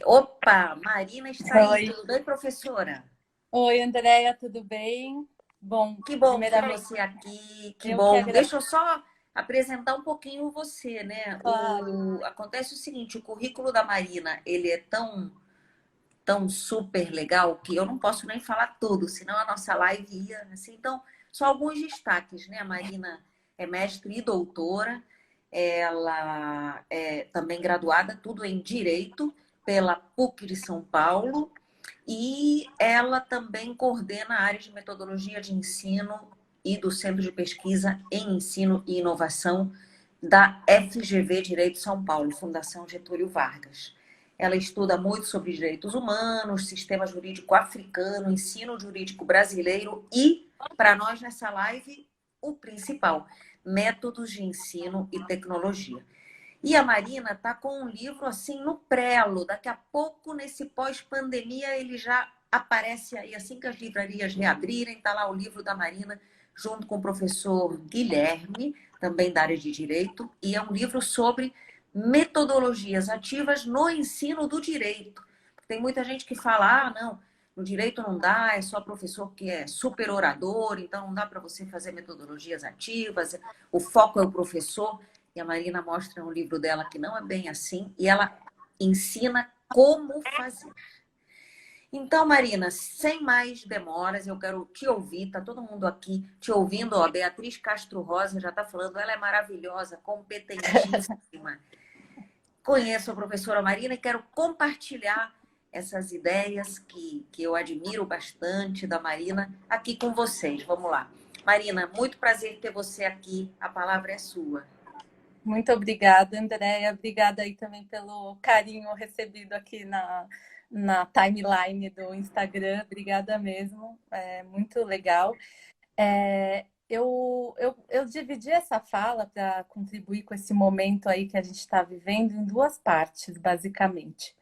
Opa, Marina está aí. Oi. Tudo bem, professora? Oi, Andréia, tudo bem? Bom, Que bom ver primeiramente, você aqui. Que eu que bom. agradeço. Deixa eu só apresentar um pouquinho você, né? Claro. Acontece o seguinte, o currículo da Marina, ele é tão super legal que eu não posso nem falar tudo, senão a nossa live ia assim. Então, só alguns destaques, né? A Marina é mestre e doutora. Ela é também graduada, tudo em Direito, pela PUC de São Paulo. E ela também coordena a área de metodologia de ensino e do Centro de Pesquisa em Ensino e Inovação da FGV Direito São Paulo, Fundação Getúlio Vargas. Ela estuda muito sobre direitos humanos, sistema jurídico africano, ensino jurídico brasileiro e, para nós nessa live, o principal, métodos de ensino e tecnologia. E a Marina está com um livro assim no prelo. Daqui a pouco, nesse pós-pandemia, ele já aparece aí. Assim que as livrarias reabrirem, está lá o livro da Marina, junto com o professor Guilherme, também da área de Direito. E é um livro sobre metodologias ativas no ensino do direito. Tem muita gente que fala, não, no direito não dá, é só professor que é super orador, então não dá para você fazer metodologias ativas, o foco é o professor. E a Marina mostra no livro dela que não é bem assim, e ela ensina como fazer. Então, Marina, sem mais demoras, eu quero te ouvir, tá todo mundo aqui te ouvindo, ó, Beatriz Castro Rosa já está falando, ela é maravilhosa, competentíssima. Conheço a professora Marina e quero compartilhar essas ideias que eu admiro bastante da Marina aqui com vocês. Vamos lá. Marina, muito prazer ter você aqui, a palavra é sua. Muito obrigada, Andréia. Obrigada aí também pelo carinho recebido aqui na timeline do Instagram. Obrigada mesmo, é muito legal. Eu dividi essa fala para contribuir com esse momento aí que a gente está vivendo em duas partes, basicamente.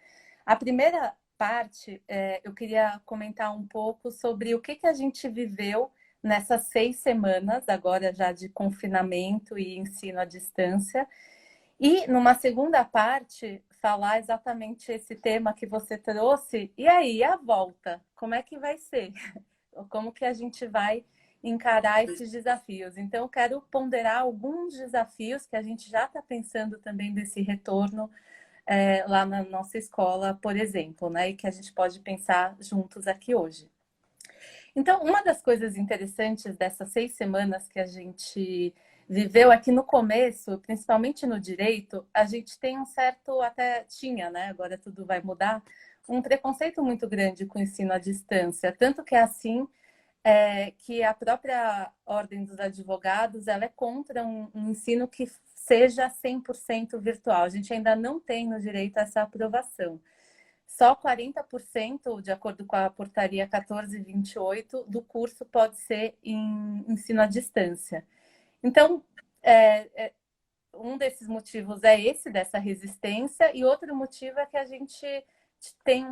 A primeira parte, eu queria comentar um pouco sobre o que a gente viveu nessas 6 semanas, agora já de confinamento e ensino à distância. E numa segunda parte, falar exatamente esse tema que você trouxe. E aí, a volta? Como é que vai ser? Como que a gente vai encarar esses desafios? Então, eu quero ponderar alguns desafios que a gente já está pensando também desse retorno lá na nossa escola, por exemplo, né? E que a gente pode pensar juntos aqui hoje. Então, uma das coisas interessantes dessas 6 semanas que a gente viveu é que no começo, principalmente no direito, a gente tem um certo, até tinha, né? Agora tudo vai mudar, um preconceito muito grande com o ensino à distância. Tanto que é assim que a própria Ordem dos Advogados ela é contra um ensino que seja 100% virtual. A gente ainda não tem no direito essa aprovação. Só 40%, de acordo com a portaria 1428, do curso pode ser em ensino à distância. Então, um desses motivos é esse, dessa resistência, e outro motivo é que a gente tem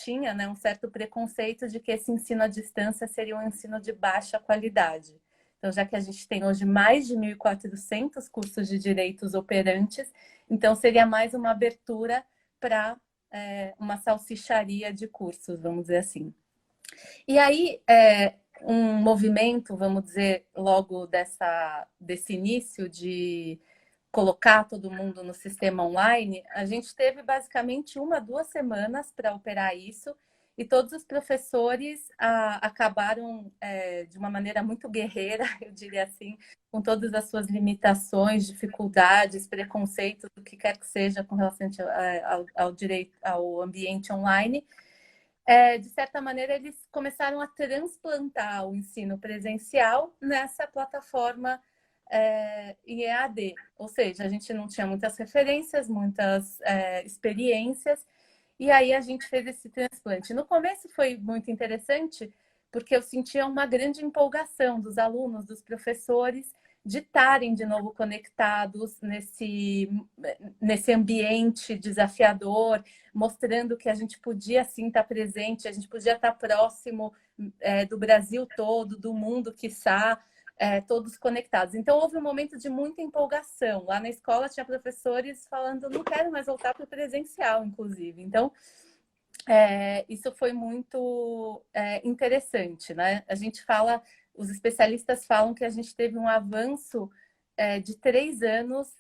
tinha, né, um certo preconceito de que esse ensino à distância seria um ensino de baixa qualidade. Então, já que a gente tem hoje mais de 1.400 cursos de direitos operantes, então seria mais uma abertura para uma salsicharia de cursos, vamos dizer assim. E aí, um movimento, vamos dizer, logo desse início de colocar todo mundo no sistema online, a gente teve basicamente 1, 2 semanas para operar isso, e todos os professores acabaram de uma maneira muito guerreira, eu diria assim, com todas as suas limitações, dificuldades, preconceitos, o que quer que seja com relação ao direito, ao ambiente online. De certa maneira, eles começaram a transplantar o ensino presencial nessa plataforma em EAD. Ou seja, a gente não tinha muitas referências, muitas experiências, e aí a gente fez esse transplante. No começo foi muito interessante, porque eu sentia uma grande empolgação dos alunos, dos professores, de estarem de novo conectados nesse ambiente desafiador, mostrando que a gente podia sim estar presente, a gente podia estar próximo do Brasil todo, do mundo, quiçá, todos conectados. Então, houve um momento de muita empolgação. Lá na escola tinha professores falando, não quero mais voltar para o presencial, inclusive. Então, isso foi muito interessante, né? A gente fala, os especialistas falam que a gente teve um avanço de 3 anos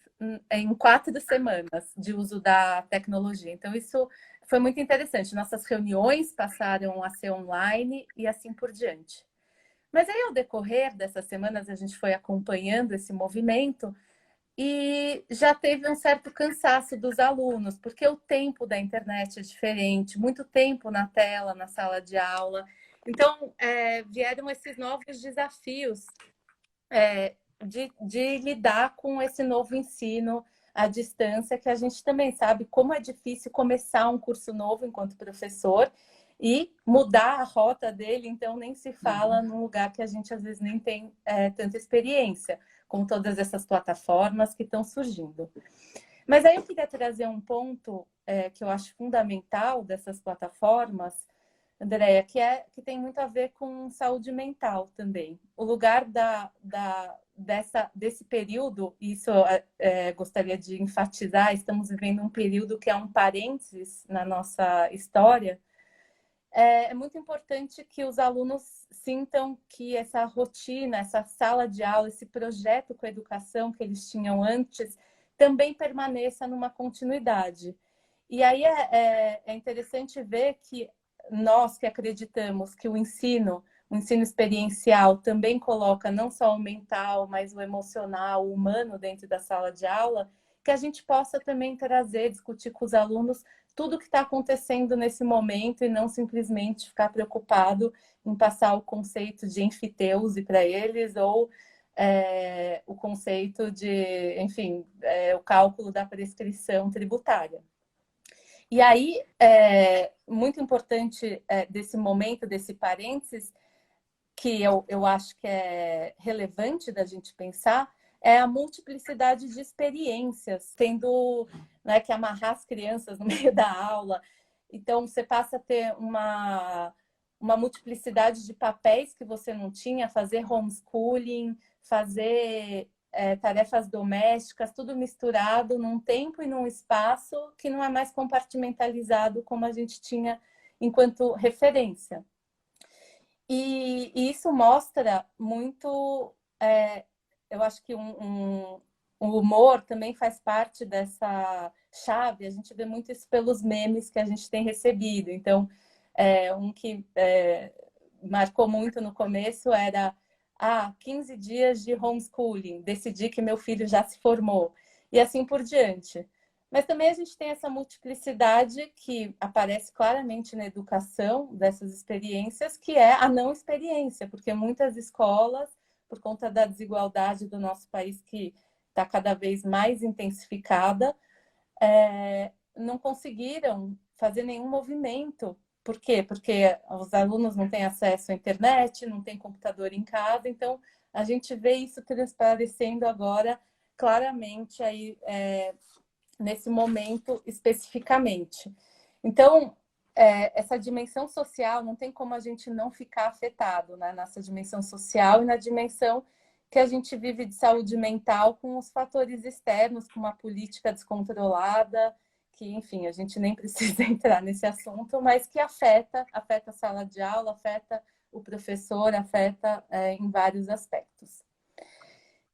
em 4 semanas de uso da tecnologia. Então, isso foi muito interessante. Nossas reuniões passaram a ser online e assim por diante. Mas aí, ao decorrer dessas semanas, a gente foi acompanhando esse movimento e já teve um certo cansaço dos alunos, porque o tempo da internet é diferente, muito tempo na tela, na sala de aula. Então, vieram esses novos desafios de lidar com esse novo ensino à distância, que a gente também sabe como é difícil começar um curso novo enquanto professor e mudar a rota dele, então nem se fala num lugar que a gente às vezes nem tem tanta experiência, com todas essas plataformas que estão surgindo. Mas aí eu queria trazer um ponto que eu acho fundamental dessas plataformas, Andréia, que tem muito a ver com saúde mental também. O lugar desse período, isso gostaria de enfatizar, estamos vivendo um período que é um parênteses na nossa história. É muito importante que os alunos sintam que essa rotina, essa sala de aula, esse projeto com a educação que eles tinham antes, também permaneça numa continuidade. E aí é interessante ver que nós que acreditamos que o ensino experiencial também coloca não só o mental, mas o emocional, o humano dentro da sala de aula, que a gente possa também trazer, discutir com os alunos tudo o que está acontecendo nesse momento e não simplesmente ficar preocupado em passar o conceito de enfiteuse para eles ou o conceito de, enfim, o cálculo da prescrição tributária. E aí, muito importante desse momento, desse parênteses, que eu acho que é relevante da gente pensar, é a multiplicidade de experiências, tendo que amarrar as crianças no meio da aula. Então, você passa a ter uma multiplicidade de papéis que você não tinha, fazer homeschooling, fazer tarefas domésticas, tudo misturado num tempo e num espaço que não é mais compartimentalizado como a gente tinha enquanto referência. E isso mostra muito, eu acho que o humor também faz parte dessa chave, a gente vê muito isso pelos memes que a gente tem recebido. Então, um que marcou muito no começo era 15 dias de homeschooling, decidi que meu filho já se formou, e assim por diante. Mas também a gente tem essa multiplicidade que aparece claramente na educação dessas experiências, que é a não experiência, porque muitas escolas, por conta da desigualdade do nosso país, que está cada vez mais intensificada, não conseguiram fazer nenhum movimento. Por quê? Porque os alunos não têm acesso à internet, não têm computador em casa, então a gente vê isso transparecendo agora claramente aí, nesse momento especificamente. Então, essa dimensão social, não tem como a gente não ficar afetado, né, nessa dimensão social e na dimensão que a gente vive de saúde mental com os fatores externos, com uma política descontrolada, que, enfim, a gente nem precisa entrar nesse assunto, mas que afeta a sala de aula, afeta o professor, afeta em vários aspectos.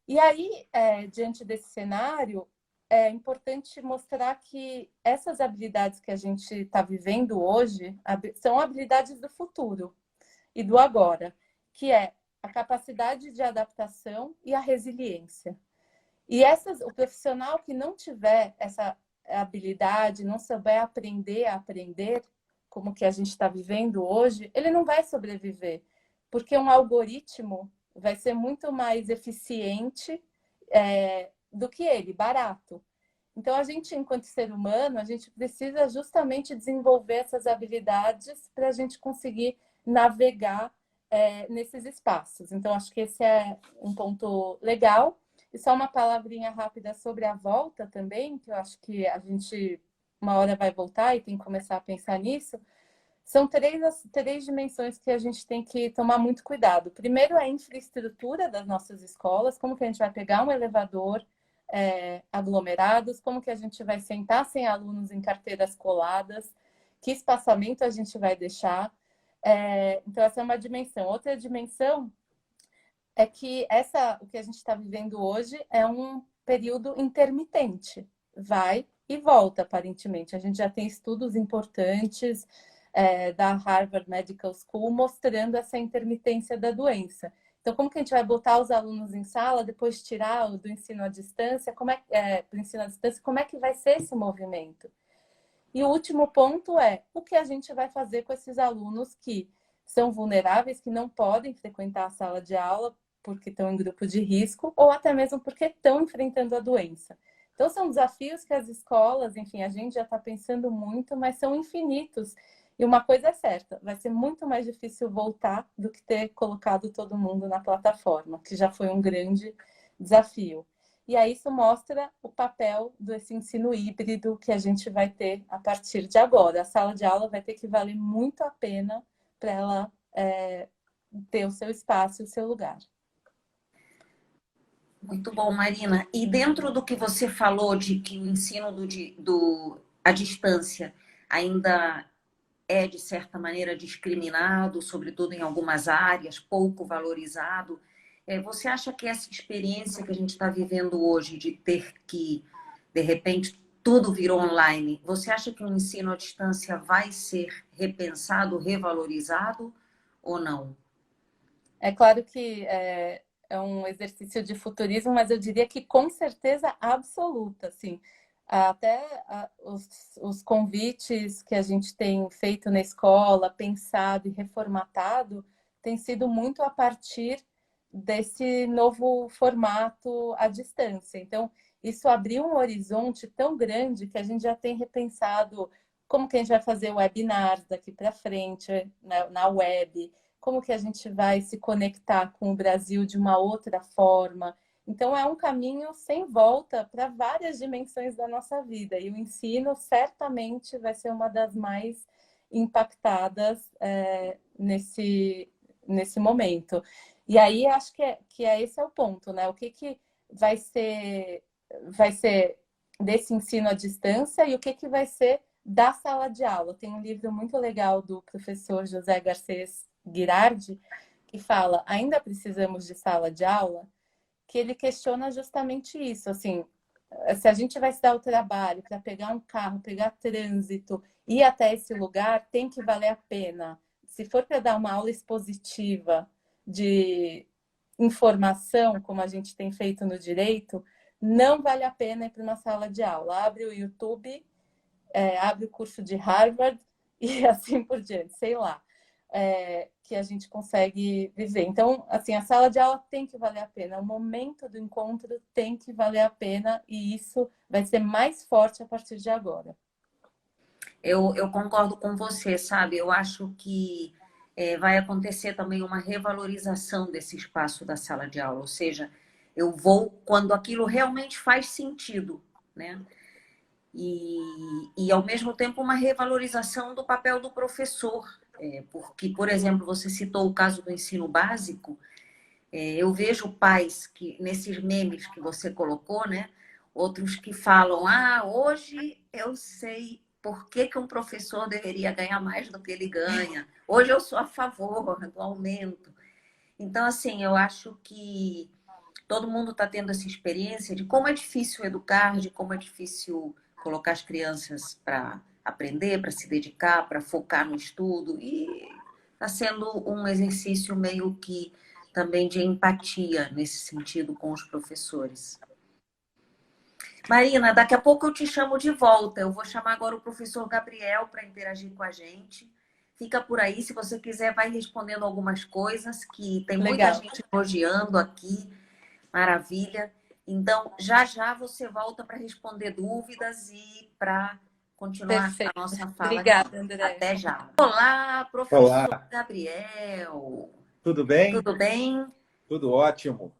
E aí, diante desse cenário, é importante mostrar que essas habilidades que a gente está vivendo hoje são habilidades do futuro e do agora, que é a capacidade de adaptação e a resiliência. E o profissional que não tiver essa habilidade, não souber aprender a aprender, como que a gente está vivendo hoje, ele não vai sobreviver, porque um algoritmo vai ser muito mais eficiente do que ele, barato. Então, a gente, enquanto ser humano, a gente precisa justamente desenvolver essas habilidades para a gente conseguir navegar nesses espaços. Então, acho que esse é um ponto legal. E só uma palavrinha rápida sobre a volta também, que eu acho que a gente uma hora vai voltar e tem que começar a pensar nisso. São três dimensões que a gente tem que tomar muito cuidado. Primeiro é a infraestrutura das nossas escolas, como que a gente vai pegar um elevador aglomerados, como que a gente vai sentar sem alunos em carteiras coladas, que espaçamento a gente vai deixar. Então, essa é uma dimensão. Outra dimensão é que o que a gente está vivendo hoje é um período intermitente. Vai e volta, aparentemente. A gente já tem estudos importantes da Harvard Medical School mostrando essa intermitência da doença. Então, como que a gente vai botar os alunos em sala, depois tirar do ensino à distância? Para o ensino à distância, como é que vai ser esse movimento? E o último ponto é o que a gente vai fazer com esses alunos que são vulneráveis, que não podem frequentar a sala de aula porque estão em grupo de risco ou até mesmo porque estão enfrentando a doença. Então, são desafios que as escolas, enfim, a gente já está pensando muito, mas são infinitos. E uma coisa é certa, vai ser muito mais difícil voltar do que ter colocado todo mundo na plataforma, que já foi um grande desafio. E aí isso mostra o papel desse ensino híbrido que a gente vai ter a partir de agora. A sala de aula vai ter que valer muito a pena para ela ter o seu espaço e o seu lugar. Muito bom, Marina. E dentro do que você falou de que o ensino à distância ainda é, de certa maneira, discriminado, sobretudo em algumas áreas, pouco valorizado, você acha que essa experiência que a gente está vivendo hoje, de ter que, de repente, tudo virou online, você acha que o ensino à distância vai ser repensado, revalorizado ou não? É claro que é um exercício de futurismo, mas eu diria que com certeza absoluta, assim. Até os convites que a gente tem feito na escola, pensado e reformatado, tem sido muito a partir desse novo formato à distância. Então, isso abriu um horizonte tão grande que a gente já tem repensado como que a gente vai fazer webinars daqui para frente, na web, como que a gente vai se conectar com o Brasil de uma outra forma. Então, é um caminho sem volta para várias dimensões da nossa vida. E o ensino certamente vai ser uma das mais impactadas nesse momento. E aí, acho que esse é o ponto, né? O que vai ser desse ensino à distância e o que vai ser da sala de aula. Tem um livro muito legal do professor José Garcês Girardi, que fala, ainda precisamos de sala de aula, que ele questiona justamente isso, assim, se a gente vai se dar o trabalho para pegar um carro, pegar trânsito, ir até esse lugar, tem que valer a pena. Se for para dar uma aula expositiva de informação, como a gente tem feito no direito, não vale a pena ir para uma sala de aula. Abre o YouTube, abre o curso de Harvard e assim por diante, sei lá, que a gente consegue viver. Então, assim, a sala de aula tem que valer a pena, o momento do encontro tem que valer a pena e isso vai ser mais forte a partir de agora. Eu concordo com você, sabe? Eu acho que vai acontecer também uma revalorização desse espaço da sala de aula, ou seja, eu vou quando aquilo realmente faz sentido, né? E ao mesmo tempo, uma revalorização do papel do professor. Porque, por exemplo, você citou o caso do ensino básico, eu vejo pais que, nesses memes que você colocou, né? Outros que falam, hoje eu sei por que que um professor deveria ganhar mais do que ele ganha. Hoje eu sou a favor do aumento. Então, assim, eu acho que todo mundo está tendo essa experiência de como é difícil educar, de como é difícil colocar as crianças para aprender, para se dedicar, para focar no estudo. E está sendo um exercício meio que também de empatia nesse sentido com os professores. Marina, daqui a pouco eu te chamo de volta. Eu vou chamar agora o professor Gabriel para interagir com a gente. Fica por aí, se você quiser, vai respondendo algumas coisas, que tem muita Legal. gente elogiando aqui. Maravilha. Então, já já você volta para responder dúvidas e para continuar a Perfeito. nossa fala aqui. Obrigada, André. Até já. Olá, professor Olá, Gabriel. tudo bem? Tudo bem? Tudo ótimo.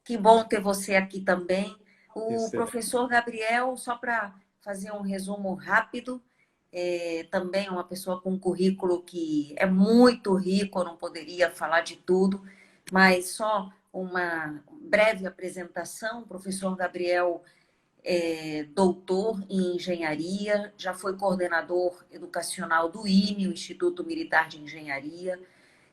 Que bom ter você aqui também. O Excelente. professor Gabriel, só para fazer um resumo rápido, também é uma pessoa com um currículo que é muito rico, eu não poderia falar de tudo, mas só uma breve apresentação. O professor Gabriel é doutor em engenharia, já foi coordenador educacional do IME, o Instituto Militar de Engenharia,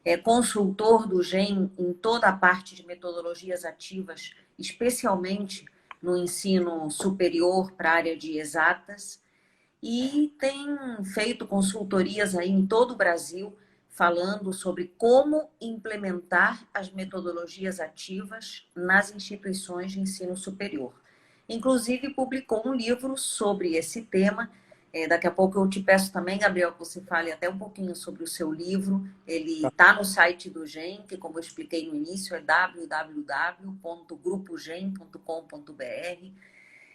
é consultor do GEM em toda a parte de metodologias ativas, especialmente no ensino superior para a área de exatas, e tem feito consultorias aí em todo o Brasil, falando sobre como implementar as metodologias ativas nas instituições de ensino superior. Inclusive, publicou um livro sobre esse tema. Daqui a pouco eu te peço também, Gabriel, que você fale até um pouquinho sobre o seu livro. Ele está no site do GEM, que, como eu expliquei no início, é www.grupogem.com.br.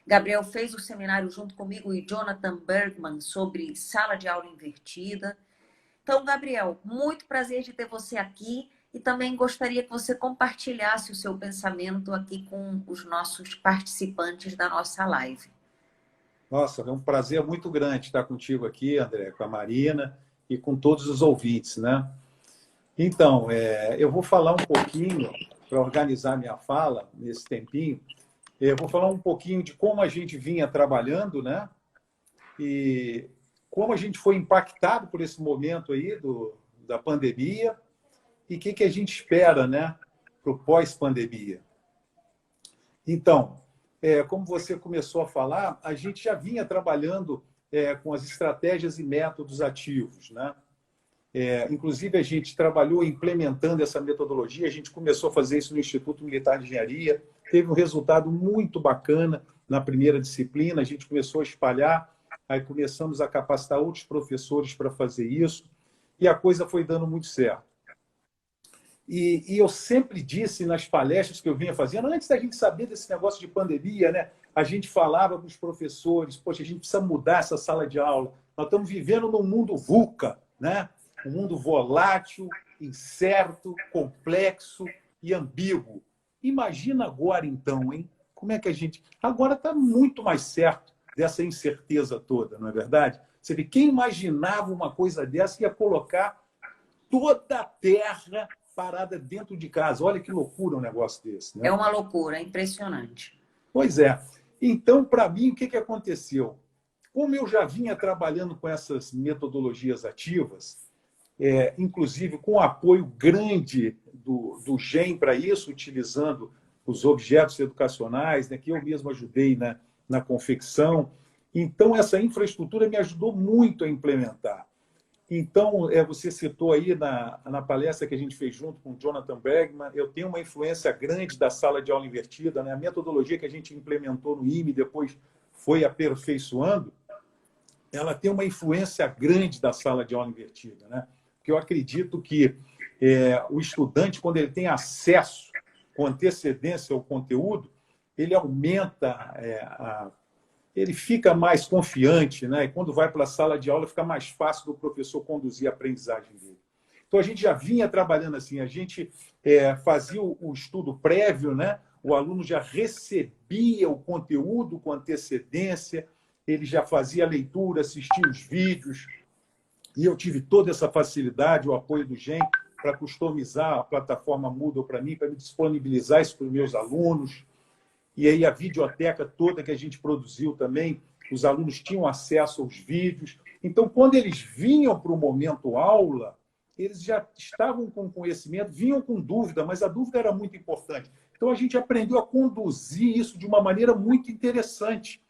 Gabriel fez o seminário junto comigo e Jonathan Bergman sobre sala de aula invertida. Então, Gabriel, muito prazer de ter você aqui e também gostaria que você compartilhasse o seu pensamento aqui com os nossos participantes da nossa live. Nossa, é um prazer muito grande estar contigo aqui, André, com a Marina e com todos os ouvintes, né? Então, eu vou falar um pouquinho, para organizar minha fala nesse tempinho, eu vou falar um pouquinho de como a gente vinha trabalhando, né? E como a gente foi impactado por esse momento aí da pandemia e o que a gente espera, né, para o pós-pandemia. Então, como você começou a falar, a gente já vinha trabalhando com as estratégias e métodos ativos, né? Inclusive, a gente trabalhou implementando essa metodologia, a gente começou a fazer isso no Instituto Militar de Engenharia, teve um resultado muito bacana na primeira disciplina, a gente começou a espalhar, aí começamos a capacitar outros professores para fazer isso, e a coisa foi dando muito certo. E eu sempre disse nas palestras que eu vinha fazendo, antes da gente saber desse negócio de pandemia, né, a gente falava para os professores, poxa, a gente precisa mudar essa sala de aula, nós estamos vivendo num mundo VUCA, né? Um mundo volátil, incerto, complexo e ambíguo. Imagina agora, então, hein? Como é que a gente... Agora está muito mais certo dessa incerteza toda, não é verdade? Você vê, quem imaginava uma coisa dessa ia colocar toda a terra parada dentro de casa? Olha que loucura um negócio desse, né? É uma loucura, é impressionante. Pois é. Então, para mim, o que aconteceu? Como eu já vinha trabalhando com essas metodologias ativas, inclusive com apoio grande do GEM para isso, utilizando os objetos educacionais, né, que eu mesmo ajudei na confecção. Então, essa infraestrutura me ajudou muito a implementar. Então, você citou aí na palestra que a gente fez junto com o Jonathan Bergman, eu tenho uma influência grande da sala de aula invertida, né? A metodologia que a gente implementou no IME, depois foi aperfeiçoando, ela tem uma influência grande da sala de aula invertida, né? Porque eu acredito que o estudante, quando ele tem acesso com antecedência ao conteúdo, ele aumenta, ele fica mais confiante, né? E quando vai para a sala de aula, fica mais fácil do professor conduzir a aprendizagem dele. Então, a gente já vinha trabalhando assim, a gente fazia o estudo prévio, né? O aluno já recebia o conteúdo com antecedência, ele já fazia a leitura, assistia os vídeos, e eu tive toda essa facilidade, o apoio do GEM, para customizar a plataforma Moodle para mim, para me disponibilizar isso para os meus alunos. E aí a videoteca toda que a gente produziu também, os alunos tinham acesso aos vídeos. Então, quando eles vinham para o momento aula, eles já estavam com conhecimento, vinham com dúvida, mas a dúvida era muito importante. Então, a gente aprendeu a conduzir isso de uma maneira muito interessante.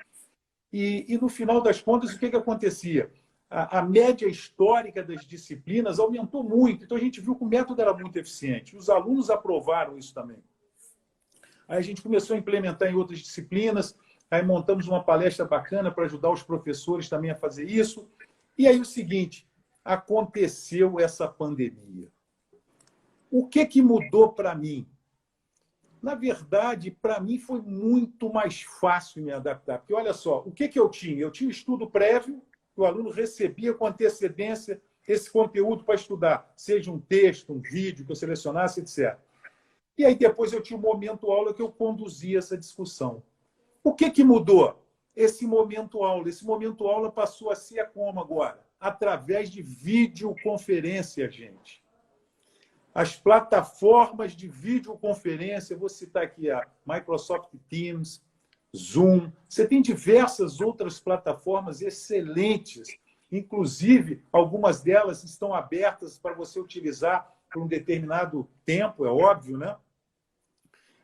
E no final das contas, o que acontecia? A média histórica das disciplinas aumentou muito. Então, a gente viu que o método era muito eficiente. Os alunos aprovaram isso também. Aí a gente começou a implementar em outras disciplinas, aí montamos uma palestra bacana para ajudar os professores também a fazer isso. E aí o seguinte, aconteceu essa pandemia. O que mudou para mim? Na verdade, para mim foi muito mais fácil me adaptar. Porque olha só, o que eu tinha? Eu tinha estudo prévio, o aluno recebia com antecedência esse conteúdo para estudar, seja um texto, um vídeo que eu selecionasse, etc. E aí depois eu tinha um momento aula que eu conduzia essa discussão. O que mudou? esse momento aula. Esse momento aula passou a ser como agora? Através de videoconferência, gente. As plataformas de videoconferência, vou citar aqui a Microsoft Teams, Zoom, você tem diversas outras plataformas excelentes, inclusive algumas delas estão abertas para você utilizar por um determinado tempo, é óbvio, né?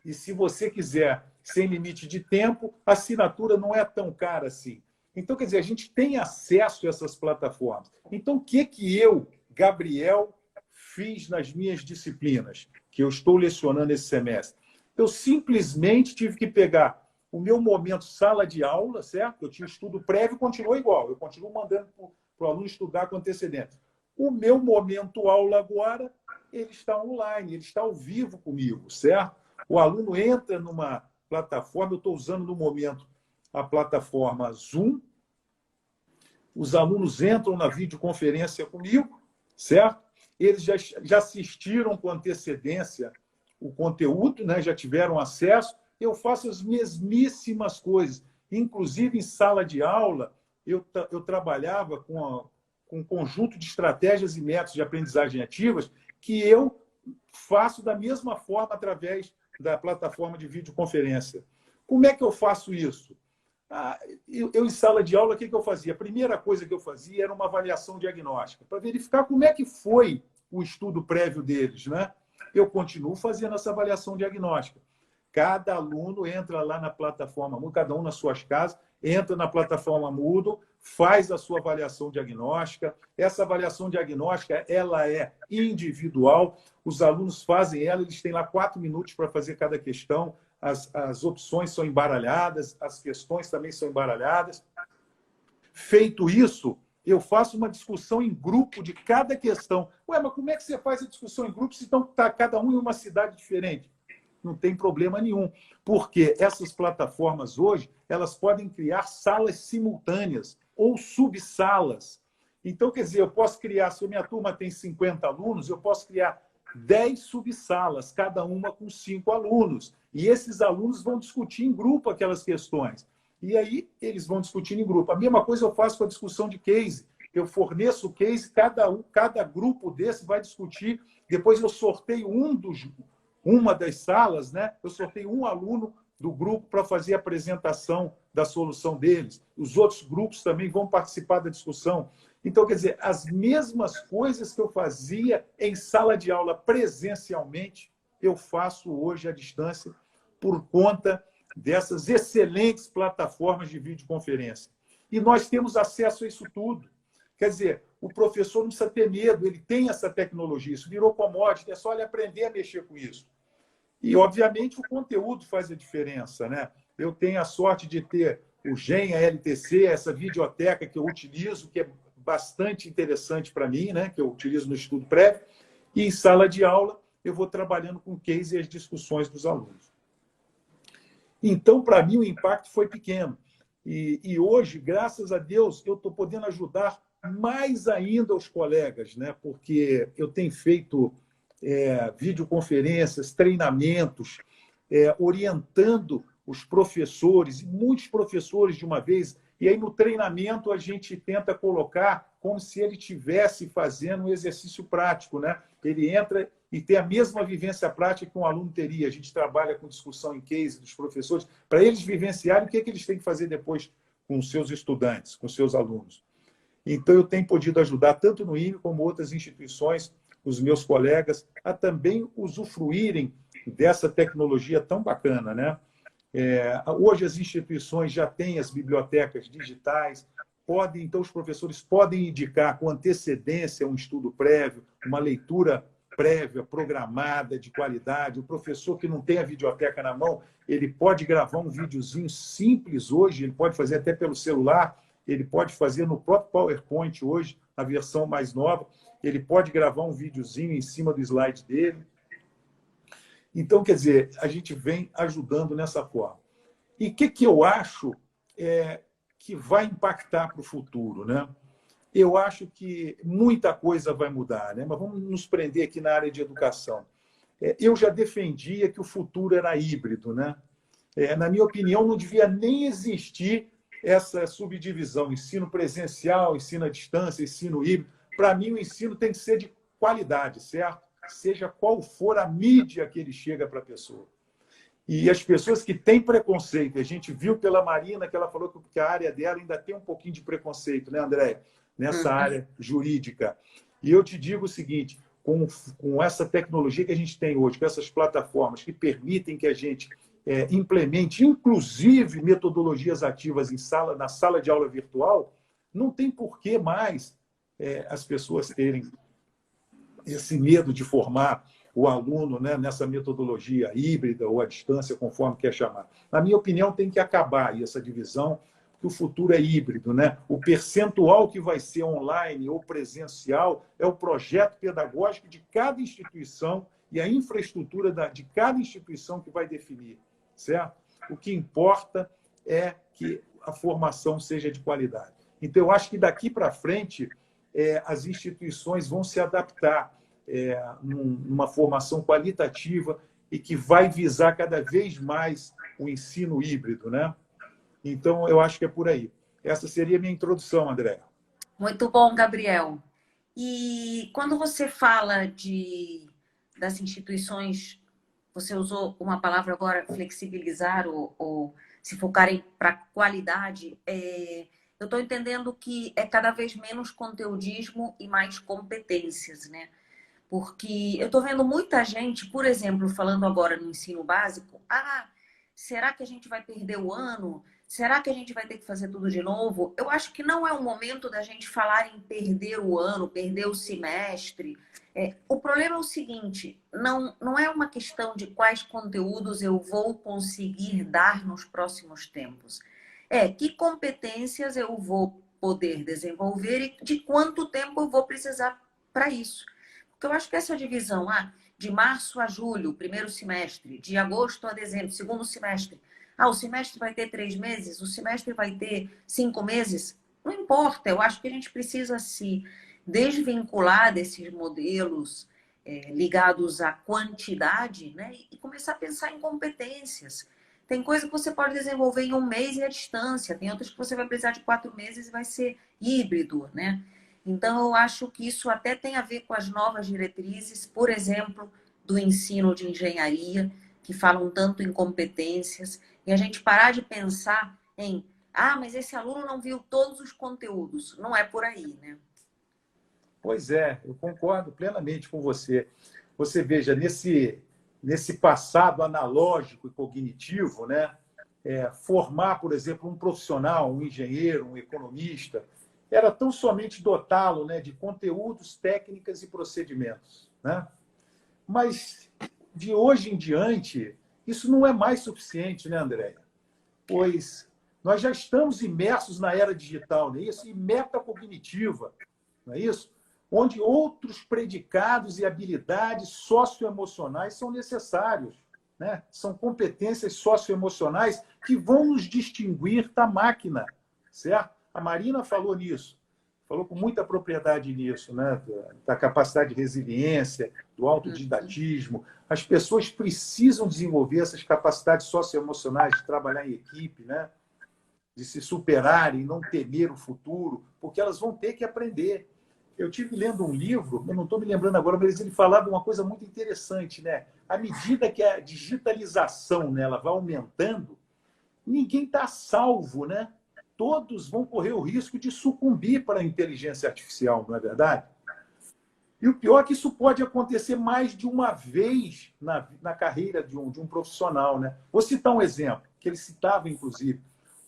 E se você quiser sem limite de tempo, a assinatura não é tão cara assim. Então, quer dizer, a gente tem acesso a essas plataformas. Então, o que eu, Gabriel, fiz nas minhas disciplinas que eu estou lecionando esse semestre? Eu simplesmente tive que pegar o meu momento sala de aula, certo? Eu tinha estudo prévio, continuou igual. Eu continuo mandando para o aluno estudar com antecedência. O meu momento aula agora, ele está online, ele está ao vivo comigo, certo? O aluno entra numa plataforma, eu estou usando no momento a plataforma Zoom, os alunos entram na videoconferência comigo, certo? Eles já assistiram com antecedência o conteúdo, né? Já tiveram acesso. Eu faço as mesmíssimas coisas. Inclusive, em sala de aula, eu trabalhava com um conjunto de estratégias e métodos de aprendizagem ativas que eu faço da mesma forma através da plataforma de videoconferência. Como é que eu faço isso? Eu, em sala de aula, o que eu fazia? A primeira coisa que eu fazia era uma avaliação diagnóstica, para verificar como é que foi o estudo prévio deles, né? Eu continuo fazendo essa avaliação diagnóstica. Cada aluno entra lá na plataforma Moodle, cada um nas suas casas, entra na plataforma Moodle, faz a sua avaliação diagnóstica. Essa avaliação diagnóstica ela é individual. Os alunos fazem ela, eles têm lá 4 minutos para fazer cada questão. As opções são embaralhadas, as questões também são embaralhadas. Feito isso, eu faço uma discussão em grupo de cada questão. Ué, mas como é que você faz a discussão em grupo se está cada um em uma cidade diferente? Não tem problema nenhum, porque essas plataformas hoje elas podem criar salas simultâneas ou subsalas. Então, quer dizer, eu posso criar, se a minha turma tem 50 alunos, eu posso criar 10 subsalas, cada uma com 5 alunos. E esses alunos vão discutir em grupo aquelas questões. E aí eles vão discutir em grupo. A mesma coisa eu faço com a discussão de case. Eu forneço o case, cada grupo desse vai discutir. Depois eu sorteio uma das salas, né? Eu sorteio um aluno do grupo para fazer a apresentação da solução deles. Os outros grupos também vão participar da discussão. Então, quer dizer, as mesmas coisas que eu fazia em sala de aula presencialmente, eu faço hoje à distância por conta dessas excelentes plataformas de videoconferência. E nós temos acesso a isso tudo. Quer dizer, o professor não precisa ter medo, ele tem essa tecnologia, isso virou commodity, é só ele aprender a mexer com isso. E, obviamente, o conteúdo faz a diferença, né? Eu tenho a sorte de ter o GEM, a LTC, essa videoteca que eu utilizo, que é bastante interessante para mim, né? Que eu utilizo no estudo prévio, e em sala de aula eu vou trabalhando com o case e as discussões dos alunos. Então, para mim, o impacto foi pequeno. E hoje, graças a Deus, eu estou podendo ajudar mais ainda os colegas, né? Porque eu tenho feito videoconferências, treinamentos, orientando os professores, muitos professores de uma vez, e aí no treinamento a gente tenta colocar como se ele estivesse fazendo um exercício prático, né? Ele entra e tem a mesma vivência prática que um aluno teria. A gente trabalha com discussão em case dos professores, para eles vivenciarem o que eles têm que fazer depois com os seus estudantes, com os seus alunos. Então, eu tenho podido ajudar, tanto no IME como outras instituições, os meus colegas, a também usufruírem dessa tecnologia tão bacana, né? Hoje as instituições já têm as bibliotecas digitais, então os professores podem indicar com antecedência um estudo prévio, uma leitura prévia, programada, de qualidade. O professor que não tem a videoteca na mão, ele pode gravar um videozinho simples hoje, ele pode fazer até pelo celular, ele pode fazer no próprio PowerPoint hoje, a versão mais nova, ele pode gravar um videozinho em cima do slide dele. Então, quer dizer, a gente vem ajudando nessa forma. E o que eu acho que vai impactar para o futuro, né? Eu acho que muita coisa vai mudar, né? Mas vamos nos prender aqui na área de educação. Eu já defendia que o futuro era híbrido, né? Na minha opinião, não devia nem existir essa subdivisão, ensino presencial, ensino à distância, ensino híbrido. Para mim, o ensino tem que ser de qualidade, certo? Seja qual for a mídia que ele chega para a pessoa. E as pessoas que têm preconceito, a gente viu pela Marina que ela falou que a área dela ainda tem um pouquinho de preconceito, né, André? Nessa área jurídica. E eu te digo o seguinte, com essa tecnologia que a gente tem hoje, com essas plataformas que permitem que a gente implemente, inclusive, metodologias ativas na sala de aula virtual, não tem por que mais as pessoas terem esse medo de formar o aluno, né, nessa metodologia híbrida ou à distância, conforme quer chamar. Na minha opinião, tem que acabar essa divisão, que o futuro é híbrido, né? O percentual que vai ser online ou presencial é o projeto pedagógico de cada instituição e a infraestrutura de cada instituição que vai definir, certo? O que importa é que a formação seja de qualidade. Então, eu acho que daqui para frente as instituições vão se adaptar numa formação qualitativa e que vai visar cada vez mais o ensino híbrido, né? Então, eu acho que é por aí. Essa seria a minha introdução, André. Muito bom, Gabriel. E quando você fala das instituições, você usou uma palavra agora, flexibilizar ou se focarem para qualidade, eu estou entendendo que é cada vez menos conteudismo e mais competências, né? Porque eu estou vendo muita gente, por exemplo, falando agora no ensino básico, será que a gente vai perder o ano? Será que a gente vai ter que fazer tudo de novo? Eu acho que não é o momento da gente falar em perder o ano, perder o semestre. O problema é o seguinte, não é uma questão de quais conteúdos eu vou conseguir dar nos próximos tempos. Que competências eu vou poder desenvolver e de quanto tempo eu vou precisar para isso. Porque eu acho que essa divisão, de março a julho, primeiro semestre, de agosto a dezembro, segundo semestre, o semestre vai ter 3 meses, o semestre vai ter 5 meses, não importa, eu acho que a gente precisa se desvincular desses modelos ligados à quantidade, né, e começar a pensar em competências. Tem coisa que você pode desenvolver em 1 mês e à distância, tem outras que você vai precisar de 4 meses e vai ser híbrido, né? Então, eu acho que isso até tem a ver com as novas diretrizes, por exemplo, do ensino de engenharia, que falam tanto em competências, e a gente parar de pensar em, mas esse aluno não viu todos os conteúdos. Não é por aí, né? Pois é, eu concordo plenamente com você. Você veja, nesse passado analógico e cognitivo, né, formar, por exemplo, um profissional, um engenheiro, um economista, era tão somente dotá-lo, né, de conteúdos, técnicas e procedimentos, né? Mas, de hoje em diante, isso não é mais suficiente, né, Andréia? Pois nós já estamos imersos na era digital, não é isso? E metacognitiva, não é isso? Onde outros predicados e habilidades socioemocionais são necessários, né? São competências socioemocionais que vão nos distinguir da máquina, certo? A Marina falou nisso, falou com muita propriedade nisso, né? Da capacidade de resiliência, do autodidatismo. As pessoas precisam desenvolver essas capacidades socioemocionais de trabalhar em equipe, né? De se superarem, não temer o futuro, porque elas vão ter que aprender. Eu tive lendo um livro, eu não estou me lembrando agora, mas ele falava uma coisa muito interessante, né? À medida que a digitalização, né, ela vai aumentando, ninguém está salvo, né? Todos vão correr o risco de sucumbir para a inteligência artificial, não é verdade? E o pior é que isso pode acontecer mais de uma vez na carreira de um profissional, né? Vou citar um exemplo, que ele citava, inclusive.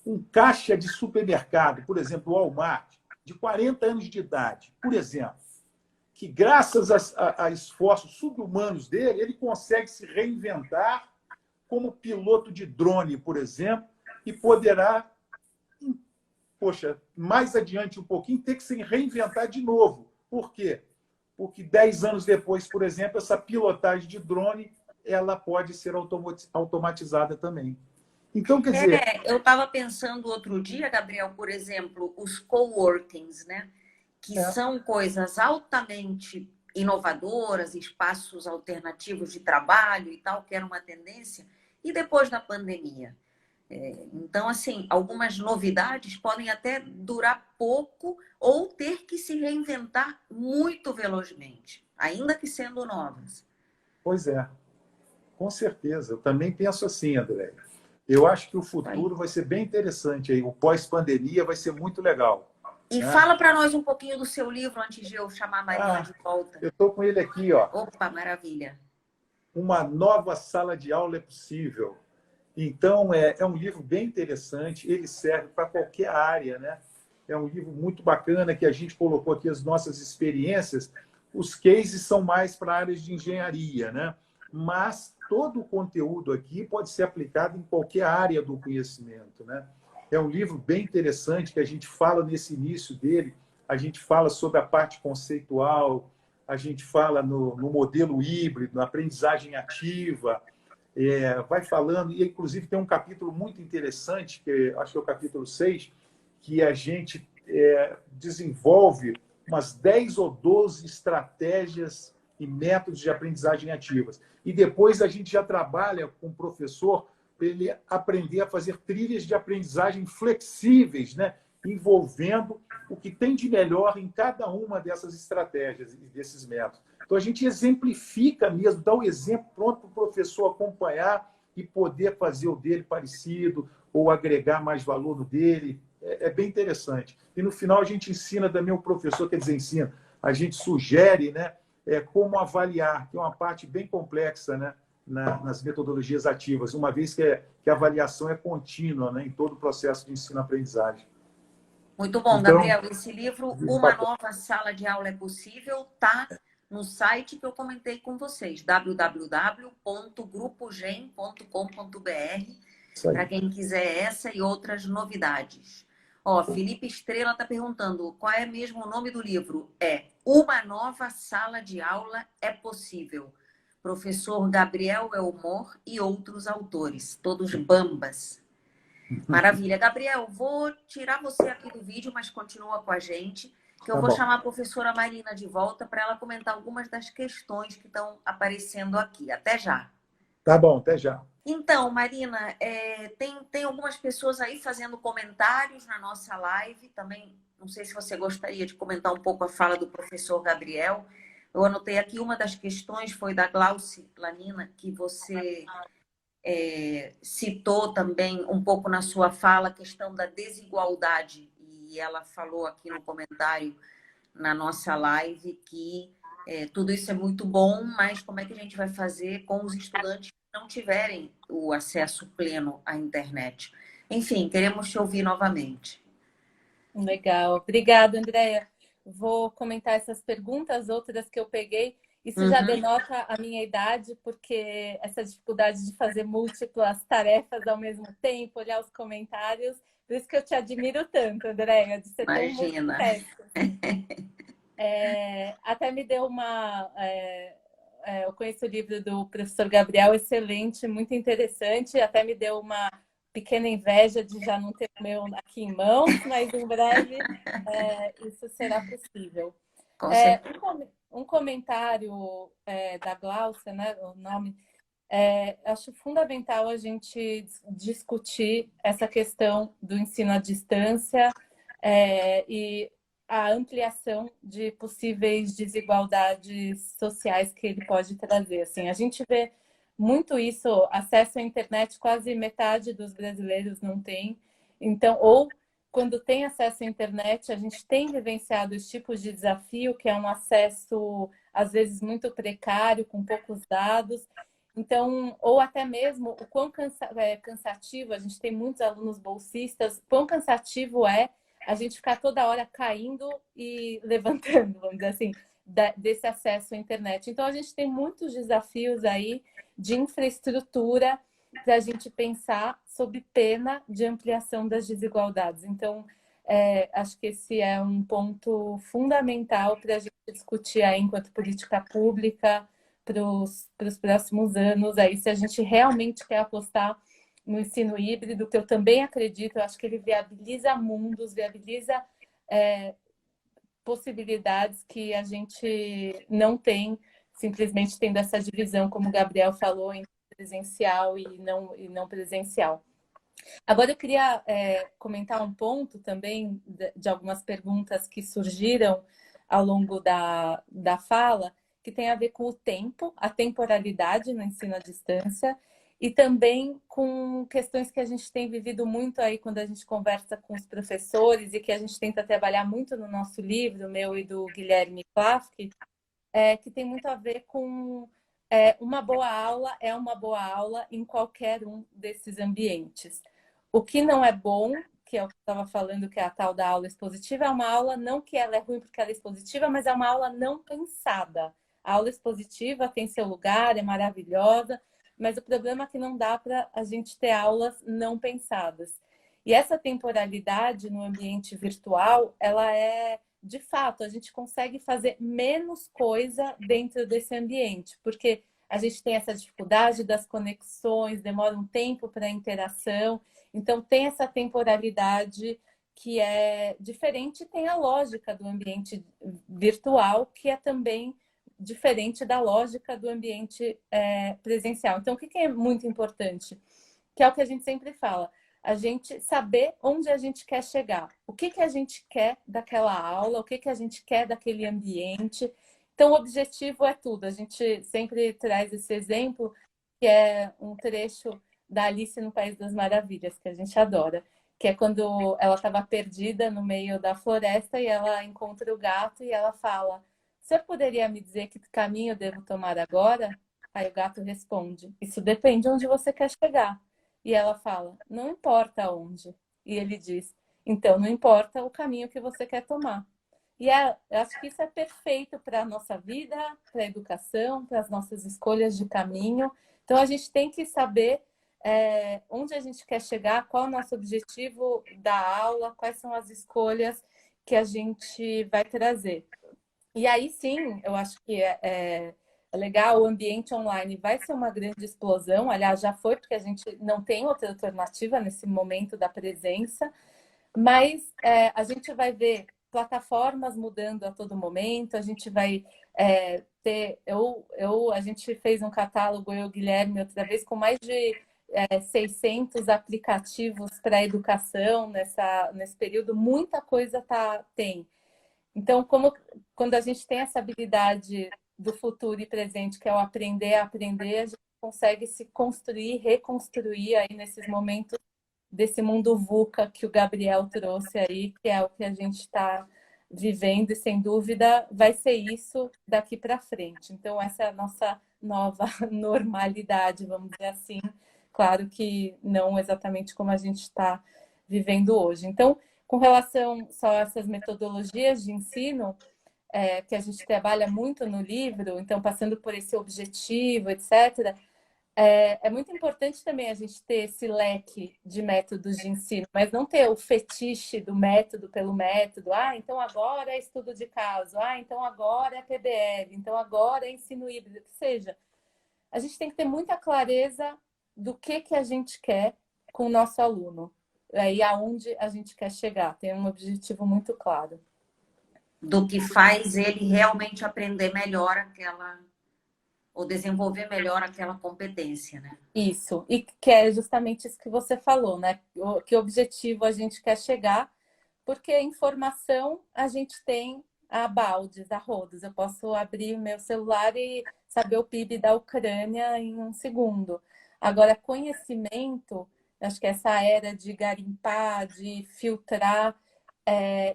Um caixa de supermercado, por exemplo, o Walmart, de 40 anos de idade, por exemplo, que graças a esforços subhumanos dele, ele consegue se reinventar como piloto de drone, por exemplo, e poderá, mais adiante um pouquinho, ter que se reinventar de novo. Por quê? Porque 10 anos depois, por exemplo, essa pilotagem de drone ela pode ser automatizada também. Então, quer dizer... Eu estava pensando outro dia, Gabriel, por exemplo, os coworkings, né? Que são coisas altamente inovadoras, espaços alternativos de trabalho e tal, que era uma tendência. E depois da pandemia? Então, assim, algumas novidades podem até durar pouco ou ter que se reinventar muito velozmente, ainda que sendo novas. Pois é, com certeza. Eu também penso assim, André. Eu acho que o Aí. futuro vai ser bem interessante aí. O pós-pandemia vai ser muito legal, E né? fala para nós um pouquinho do seu livro antes de eu chamar a Marina Ah, de volta. eu estou com ele aqui, ó. Opa, maravilha. Uma nova sala de aula é possível. Então, é um livro bem interessante. Ele serve para qualquer área, né? É um livro muito bacana que a gente colocou aqui as nossas experiências. Os cases são mais para áreas de engenharia, né? Mas todo o conteúdo aqui pode ser aplicado em qualquer área do conhecimento, né? É um livro bem interessante que a gente fala nesse início dele. A gente fala sobre a parte conceitual, a gente fala no modelo híbrido, na aprendizagem ativa, vai falando, e inclusive tem um capítulo muito interessante, que acho que é o capítulo 6, que a gente desenvolve umas 10 ou 12 estratégias e métodos de aprendizagem ativas. E depois a gente já trabalha com o professor para ele aprender a fazer trilhas de aprendizagem flexíveis, né? Envolvendo o que tem de melhor em cada uma dessas estratégias e desses métodos. Então, a gente exemplifica mesmo, dá o exemplo pronto para o professor acompanhar e poder fazer o dele parecido ou agregar mais valor no dele. É bem interessante. E, no final, a gente ensina também o professor, quer dizer, ensina, a gente sugere, né, como avaliar, que é uma parte bem complexa, né, nas metodologias ativas, uma vez que a avaliação é contínua, né, em todo o processo de ensino-aprendizagem. Muito bom, Então, Gabriel. Esse livro, Uma Nova Sala de Aula é Possível, está no site que eu comentei com vocês, www.grupogen.com.br, para quem quiser essa e outras novidades. Ó, Felipe Estrela está perguntando qual é mesmo o nome do livro. É Uma Nova Sala de Aula é Possível. Professor Gabriel Elmore e outros autores, todos bambas. Maravilha. Gabriel, vou tirar você aqui do vídeo, mas continua com a gente, que eu tá vou bom. chamar a professora Marina de volta para ela comentar algumas das questões que estão aparecendo aqui. Até já. Tá bom, até já. Então, Marina, tem algumas pessoas aí fazendo comentários na nossa live. Também, não sei se você gostaria de comentar um pouco a fala do professor Gabriel. Eu anotei aqui uma das questões, foi da Glauci Lanina, que você citou também um pouco na sua fala a questão da desigualdade, e ela falou aqui no comentário na nossa live que tudo isso é muito bom, mas como é que a gente vai fazer com os estudantes que não tiverem o acesso pleno à internet? Enfim, queremos te ouvir novamente. Legal. Obrigada, Andréia. Vou comentar essas perguntas, outras que eu peguei. Isso já denota a minha idade, porque essa dificuldade de fazer múltiplas tarefas ao mesmo tempo, olhar os comentários. Por isso que eu te admiro tanto, Andréia, de ser tão Imagina. multitask. Até me deu uma... eu conheço o livro do professor Gabriel, excelente, muito interessante. Até me deu uma pequena inveja de já não ter o meu aqui em mãos, mas em breve isso será possível. Com certeza. Um comentário da Glaucia, né, o nome, acho fundamental a gente discutir essa questão do ensino à distância e a ampliação de possíveis desigualdades sociais que ele pode trazer. Assim, a gente vê muito isso, acesso à internet, quase metade dos brasileiros não tem. Então, ou quando tem acesso à internet, a gente tem vivenciado esse tipo de desafio, que é um acesso, às vezes, muito precário, com poucos dados. Então, ou até mesmo o quão cansativo, a gente tem muitos alunos bolsistas, quão cansativo é a gente ficar toda hora caindo e levantando, vamos dizer assim, desse acesso à internet. Então, a gente tem muitos desafios aí de infraestrutura para a gente pensar sob pena de ampliação das desigualdades. Então, acho que esse é um ponto fundamental para a gente discutir aí enquanto política pública para os próximos anos. Aí, se a gente realmente quer apostar no ensino híbrido, que eu também acredito, eu acho que ele viabiliza mundos, viabiliza possibilidades que a gente não tem, simplesmente tendo essa divisão, como o Gabriel falou, entre presencial e não presencial. Agora eu queria comentar um ponto também de algumas perguntas que surgiram ao longo da fala, que tem a ver com o tempo, a temporalidade no ensino à distância, e também com questões que a gente tem vivido muito aí quando a gente conversa com os professores e que a gente tenta trabalhar muito no nosso livro, meu e do Guilherme Klafke, que tem muito a ver com uma boa aula é uma boa aula em qualquer um desses ambientes. O que não é bom, que é o que eu estava falando, que é a tal da aula expositiva, é uma aula não que ela é ruim porque ela é expositiva, mas é uma aula não pensada. A aula expositiva tem seu lugar, é maravilhosa, mas o problema é que não dá para a gente ter aulas não pensadas. E essa temporalidade no ambiente virtual, ela é de fato, a gente consegue fazer menos coisa dentro desse ambiente, porque a gente tem essa dificuldade das conexões, demora um tempo para a interação, então tem essa temporalidade que é diferente, tem a lógica do ambiente virtual, que é também diferente da lógica do ambiente presencial. Então, o que é muito importante? Que é o que a gente sempre fala, a gente saber onde a gente quer chegar, o que a gente quer daquela aula, o que a gente quer daquele ambiente. Então, o objetivo é tudo. A gente sempre traz esse exemplo, que é um trecho da Alice no País das Maravilhas, que a gente adora, que é quando ela estava perdida no meio da floresta e ela encontra o gato e ela fala: "O senhor poderia me dizer que caminho eu devo tomar agora?" Aí o gato responde: "Isso depende de onde você quer chegar." E ela fala: "Não importa onde." E ele diz: "Então, não importa o caminho que você quer tomar." E eu acho que isso é perfeito para a nossa vida, para a educação, para as nossas escolhas de caminho. Então, a gente tem que saber onde a gente quer chegar, qual é o nosso objetivo da aula, quais são as escolhas que a gente vai trazer. E aí sim, eu acho que é legal, o ambiente online vai ser uma grande explosão. Aliás, já foi, porque a gente não tem outra alternativa nesse momento da presença, mas a gente vai ver plataformas mudando a todo momento, a gente vai ter. A gente fez um catálogo, eu e o Guilherme, outra vez, com mais de 600 aplicativos para a educação nesse período, muita coisa tem. Então, quando a gente tem essa habilidade do futuro e presente, que é o aprender a aprender, a gente consegue se construir, reconstruir aí nesses momentos desse mundo VUCA que o Gabriel trouxe aí, que é o que a gente está vivendo e, sem dúvida, vai ser isso daqui para frente. Então, essa é a nossa nova normalidade, vamos dizer assim. Claro que não exatamente como a gente está vivendo hoje. Então, com relação só a essas metodologias de ensino, que a gente trabalha muito no livro, então passando por esse objetivo, etc., é muito importante também a gente ter esse leque de métodos de ensino, mas não ter o fetiche do método pelo método. Ah, então agora é estudo de caso. Ah, então agora é PBL. Então agora é ensino híbrido. Que seja, a gente tem que ter muita clareza do que a gente quer com o nosso aluno e aonde a gente quer chegar. Tem um objetivo muito claro. Do que faz ele realmente aprender melhor ou desenvolver melhor aquela competência, né? Isso, e que é justamente isso que você falou, né? Que objetivo a gente quer chegar, porque informação a gente tem a baldes, a rodos. Eu posso abrir o meu celular e saber o PIB da Ucrânia em um segundo. Agora, conhecimento, acho que essa era de garimpar, de filtrar,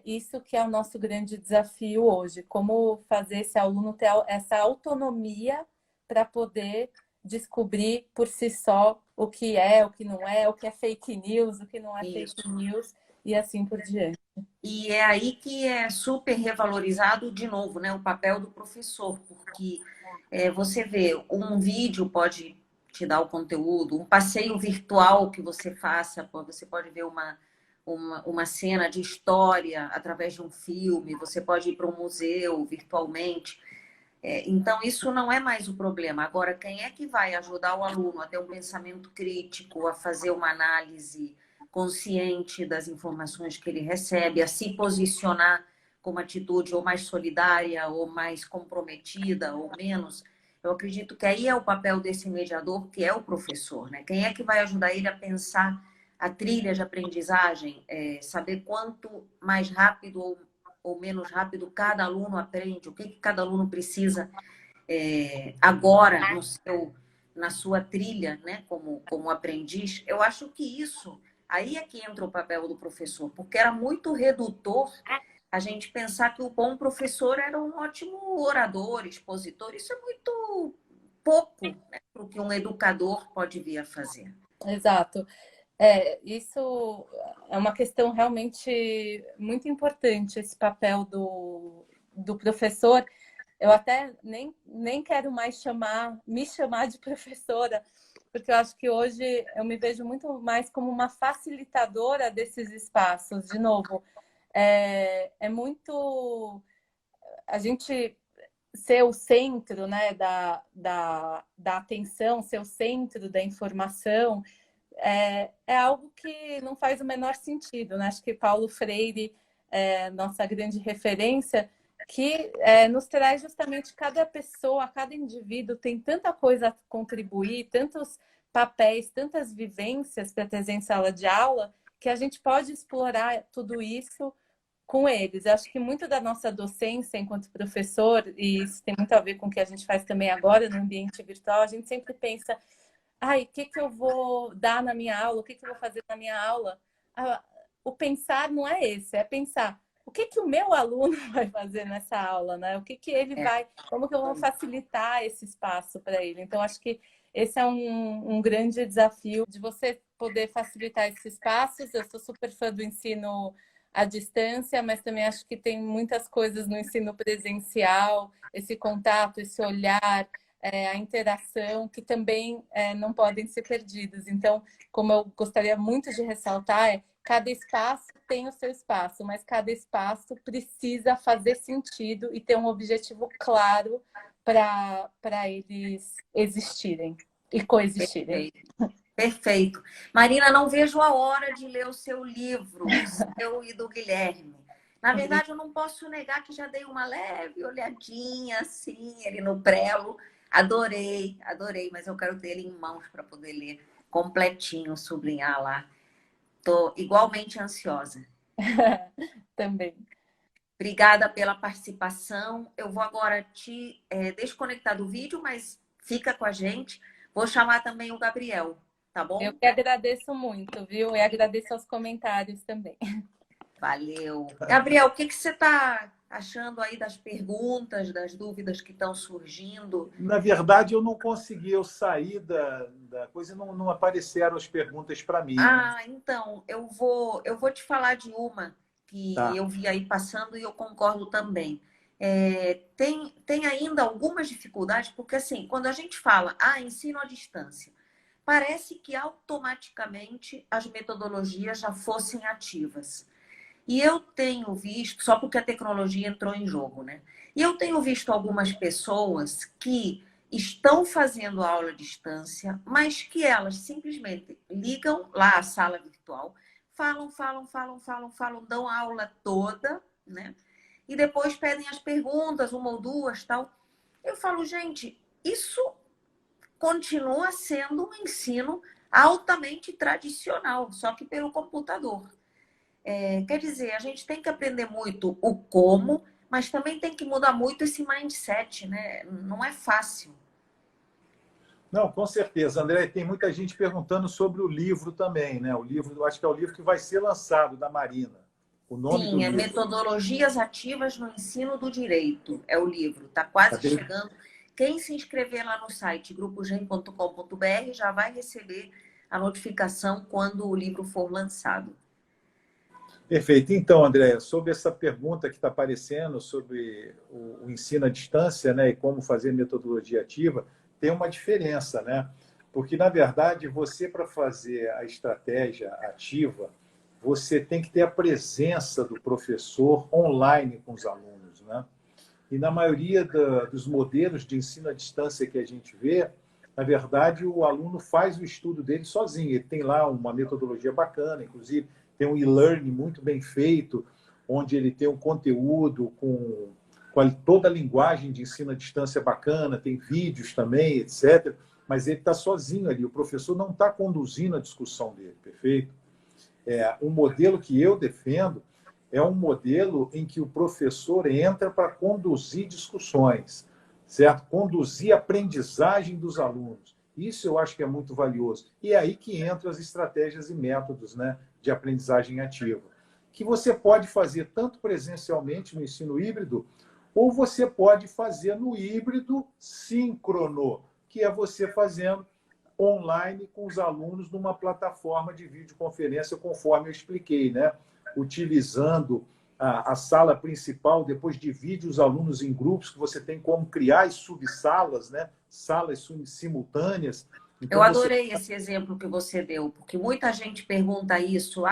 isso que é o nosso grande desafio hoje. Como fazer esse aluno ter essa autonomia para poder descobrir por si só o que é, o que não é, o que é fake news, o que não é Isso. fake news e assim por diante. E é aí que é super revalorizado, de novo, né, o papel do professor, porque você vê, um vídeo pode te dar o conteúdo, um passeio virtual que você faça, você pode ver uma cena de história através de um filme, você pode ir para um museu virtualmente. Então, isso não é mais o problema. Agora, quem é que vai ajudar o aluno a ter um pensamento crítico, a fazer uma análise consciente das informações que ele recebe, a se posicionar com uma atitude ou mais solidária, ou mais comprometida, ou menos? Eu acredito que aí é o papel desse mediador, que é o professor, né? Quem é que vai ajudar ele a pensar a trilha de aprendizagem, saber quanto mais rápido ou menos rápido cada aluno aprende, o que cada aluno precisa agora na sua trilha, né, como aprendiz. Eu acho que isso, aí é que entra o papel do professor, porque era muito redutor a gente pensar que o bom professor era um ótimo orador, expositor. Isso é muito pouco, né, para o que um educador pode vir a fazer. Exato. Isso é uma questão realmente muito importante, esse papel do professor. Eu até nem quero mais me chamar de professora, porque eu acho que hoje eu me vejo muito mais como uma facilitadora desses espaços. De novo, é muito a gente ser o centro, né, da atenção, ser o centro da informação, é algo que não faz o menor sentido, né? Acho que Paulo Freire, nossa grande referência, que nos traz justamente cada pessoa, cada indivíduo tem tanta coisa a contribuir, tantos papéis, tantas vivências para trazer em sala de aula, que a gente pode explorar tudo isso com eles. Eu acho que muito da nossa docência enquanto professor, e isso tem muito a ver com o que a gente faz também agora no ambiente virtual, a gente sempre pensa, o que eu vou dar na minha aula, o que eu vou fazer na minha aula. O pensar não é esse, é pensar o que o meu aluno vai fazer nessa aula, né? O que ele vai, como que eu vou facilitar esse espaço para ele. Então, acho que esse é um grande desafio de você poder facilitar esses espaços. Eu sou super fã do ensino à distância, mas também acho que tem muitas coisas no ensino presencial, esse contato, esse olhar, a interação, que também não podem ser perdidos. Então, como eu gostaria muito de ressaltar, cada espaço tem o seu espaço, mas cada espaço precisa fazer sentido e ter um objetivo claro para eles existirem e coexistirem. Perfeito. Marina, não vejo a hora de ler o seu livro, o seu e do Guilherme. Na verdade, eu não posso negar que já dei uma leve olhadinha, assim, ele no prelo. Adorei, mas eu quero ter ele em mãos para poder ler completinho, sublinhar lá. Estou igualmente ansiosa. Também. Obrigada pela participação. Eu vou agora te desconectar do vídeo, mas fica com a gente. Vou chamar também o Gabriel, tá bom? Eu que agradeço muito, viu? E agradeço aos comentários também. Valeu. Gabriel, o que você está achando aí das perguntas, das dúvidas que estão surgindo? Na verdade, eu não consegui, eu saí da coisa e não apareceram as perguntas para mim. Então, eu vou te falar de uma que eu vi aí passando e eu concordo também. Tem ainda algumas dificuldades, porque assim, quando a gente fala ensino à distância, parece que automaticamente as metodologias já fossem ativas. E eu tenho visto, só porque a tecnologia entrou em jogo, né? E eu tenho visto algumas pessoas que estão fazendo aula à distância, mas que elas simplesmente ligam lá a sala virtual, falam, dão a aula toda, né? E depois pedem as perguntas, uma ou duas, tal. Eu falo, gente, isso continua sendo um ensino altamente tradicional, só que pelo computador. Quer dizer, a gente tem que aprender muito o como, mas também tem que mudar muito esse mindset, né? Não é fácil. Não, com certeza, André. Tem muita gente perguntando sobre o livro também, né? O livro, eu acho que é o livro que vai ser lançado da Marina. O nome do livro. Metodologias Ativas no Ensino do Direito. É o livro, está quase chegando. Quem se inscrever lá no site grupogem.com.br já vai receber a notificação quando o livro for lançado. Perfeito. Então, André, sobre essa pergunta que está aparecendo sobre o ensino à distância, né, e como fazer metodologia ativa, tem uma diferença, né? Porque, na verdade, você, para fazer a estratégia ativa, você tem que ter a presença do professor online com os alunos, né? E na maioria dos modelos de ensino à distância que a gente vê, na verdade, o aluno faz o estudo dele sozinho. Ele tem lá uma metodologia bacana, inclusive tem um e-learning muito bem feito, onde ele tem um conteúdo com toda a linguagem de ensino à distância bacana, tem vídeos também, etc. Mas ele está sozinho ali, o professor não está conduzindo a discussão dele, perfeito? O modelo que eu defendo é um modelo em que o professor entra para conduzir discussões, certo? Conduzir a aprendizagem dos alunos. Isso eu acho que é muito valioso. E é aí que entram as estratégias e métodos, né, de aprendizagem ativa, que você pode fazer tanto presencialmente no ensino híbrido, ou você pode fazer no híbrido síncrono, que é você fazendo online com os alunos numa plataforma de videoconferência, conforme eu expliquei, né? Utilizando a sala principal, depois divide os alunos em grupos, que você tem como criar as subsalas, né? Salas simultâneas. Eu Então, você... adorei esse exemplo que você deu, porque muita gente pergunta isso.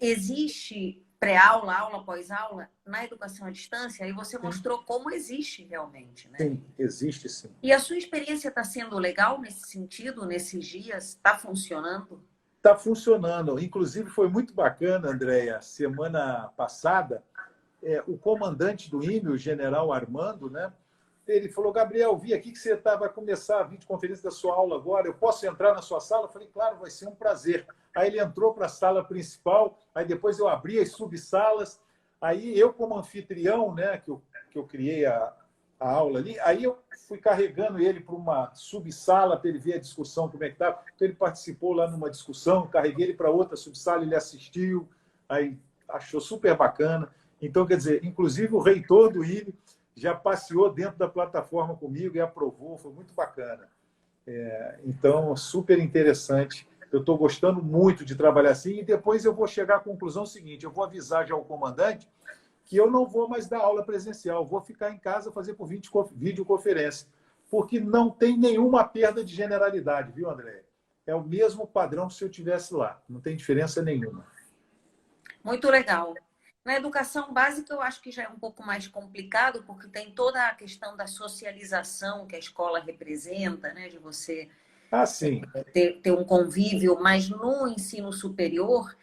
Existe pré-aula, aula pós-aula na educação à distância? E você mostrou como existe realmente, né? Sim, existe sim. E a sua experiência está sendo legal nesse sentido, nesses dias? Está funcionando? Está funcionando. Inclusive, foi muito bacana, Andréia, semana passada, o comandante do IME, o general Armando, né? Ele falou: Gabriel, vi aqui que você vai começar a videoconferência da sua aula agora, eu posso entrar na sua sala? Eu falei: claro, vai ser um prazer. Aí ele entrou para a sala principal, aí depois eu abri as subsalas, aí eu, como anfitrião, né, que eu criei a aula ali, aí eu fui carregando ele para uma subsala para ele ver a discussão, como é que estava. Então ele participou lá numa discussão, carreguei ele para outra subsala, ele assistiu, aí achou super bacana. Então, quer dizer, inclusive o reitor do IME já passeou dentro da plataforma comigo e aprovou, foi muito bacana. Então, super interessante. Eu estou gostando muito de trabalhar assim, e depois eu vou chegar à conclusão seguinte: eu vou avisar já o comandante que eu não vou mais dar aula presencial, vou ficar em casa fazer por videoconferência, porque não tem nenhuma perda de generalidade, viu, André? É o mesmo padrão que se eu estivesse lá, não tem diferença nenhuma. Muito legal. Na educação básica, eu acho que já é um pouco mais complicado, porque tem toda a questão da socialização que a escola representa, né? De você Sim. ter um convívio, mas no ensino superior,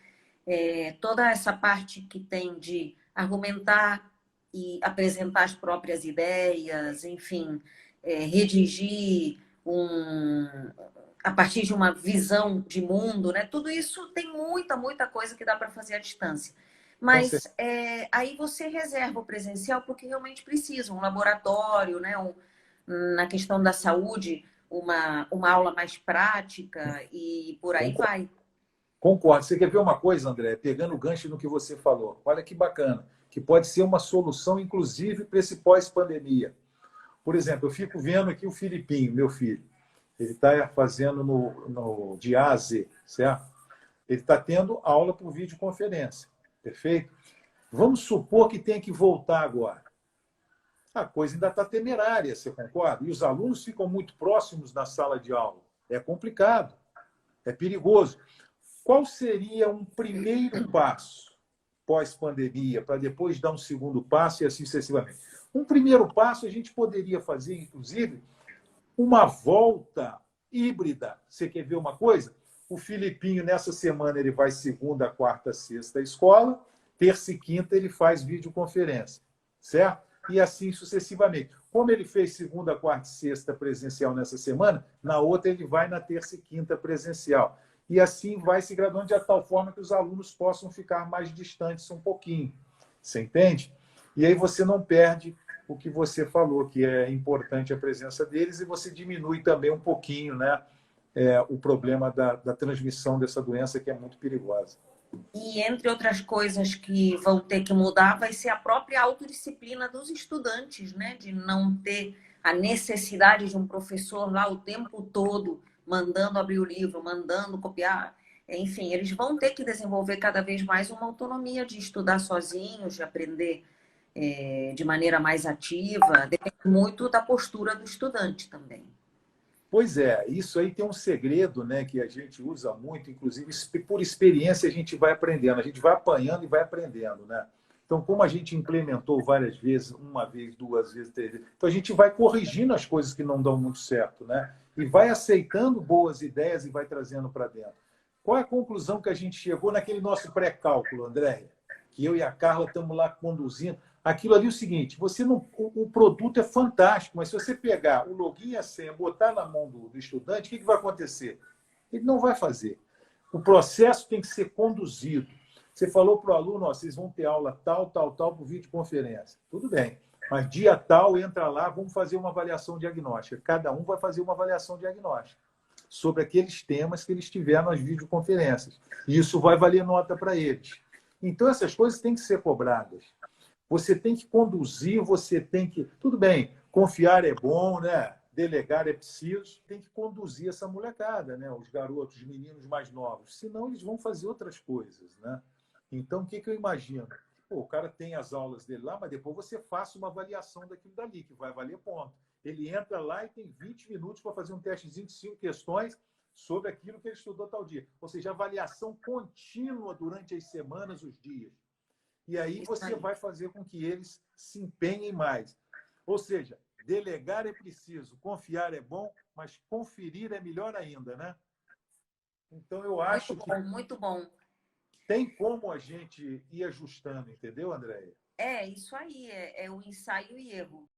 toda essa parte que tem de argumentar e apresentar as próprias ideias, enfim, redigir a partir de uma visão de mundo, né? Tudo isso tem muita coisa que dá para fazer à distância. Mas aí você reserva o presencial porque realmente precisa, um laboratório, né? Na questão da saúde, uma aula mais prática e por aí vai. Concordo. Você quer ver uma coisa, André? Pegando o gancho no que você falou. Olha que bacana. Que pode ser uma solução, inclusive, para esse pós-pandemia. Por exemplo, eu fico vendo aqui o Filipinho, meu filho. Ele está fazendo no DIASE, certo? Ele está tendo aula por videoconferência. Perfeito? Vamos supor que tenha que voltar agora. A coisa ainda está temerária, você concorda? E os alunos ficam muito próximos na sala de aula. É complicado, é perigoso. Qual seria um primeiro passo pós-pandemia, para depois dar um segundo passo e assim sucessivamente? Um primeiro passo a gente poderia fazer, inclusive, uma volta híbrida. Você quer ver uma coisa? O Filipinho, nessa semana, ele vai segunda, quarta, sexta à escola, terça e quinta ele faz videoconferência, certo? E assim sucessivamente. Como ele fez segunda, quarta e sexta presencial nessa semana, na outra ele vai na terça e quinta presencial. E assim vai se graduando de tal forma que os alunos possam ficar mais distantes um pouquinho. Você entende? E aí você não perde o que você falou, que é importante a presença deles, e você diminui também um pouquinho, né, o problema da transmissão dessa doença, que é muito perigosa. E, entre outras coisas que vão ter que mudar, vai ser a própria autodisciplina dos estudantes, né? De não ter a necessidade de um professor lá o tempo todo mandando abrir o livro, mandando copiar. Enfim, eles vão ter que desenvolver cada vez mais uma autonomia de estudar sozinhos, de aprender de maneira mais ativa. Depende muito da postura do estudante também. Pois é, isso aí tem um segredo, né, que a gente usa muito, inclusive por experiência a gente vai aprendendo, a gente vai apanhando e vai aprendendo, né? Então, como a gente implementou várias vezes, uma vez, duas vezes, três vezes, então a gente vai corrigindo as coisas que não dão muito certo, né? E vai aceitando boas ideias e vai trazendo para dentro. Qual é a conclusão que a gente chegou naquele nosso pré-cálculo, Andréia? Que eu e a Carla estamos lá conduzindo. Aquilo ali é o seguinte: o produto é fantástico, mas se você pegar o login e a senha, botar na mão do estudante, o que vai acontecer? Ele não vai fazer. O processo tem que ser conduzido. Você falou para o aluno, ó, vocês vão ter aula tal, tal, tal, por videoconferência. Tudo bem. Mas dia tal, entra lá, vamos fazer uma avaliação diagnóstica. Cada um vai fazer uma avaliação diagnóstica sobre aqueles temas que eles tiveram nas videoconferências. E isso vai valer nota para eles. Então, essas coisas têm que ser cobradas. Você tem que conduzir, você tem que... Tudo bem, confiar é bom, né? Delegar é preciso. Tem que conduzir essa molecada, né? Os garotos, os meninos mais novos. Senão, eles vão fazer outras coisas, né? Então, o que eu imagino? Pô, o cara tem as aulas dele lá, mas depois você faça uma avaliação daquilo dali, que vai valer ponto. Ele entra lá e tem 20 minutos para fazer um testezinho de 5 questões sobre aquilo que ele estudou tal dia. Ou seja, avaliação contínua durante as semanas, os dias. E aí você vai fazer com que eles se empenhem mais. Ou seja, delegar é preciso, confiar é bom, mas conferir é melhor ainda, né? Então, eu acho que muito bom. tem como a gente ir ajustando, entendeu, Andréia? É, isso aí, é o ensaio e erro.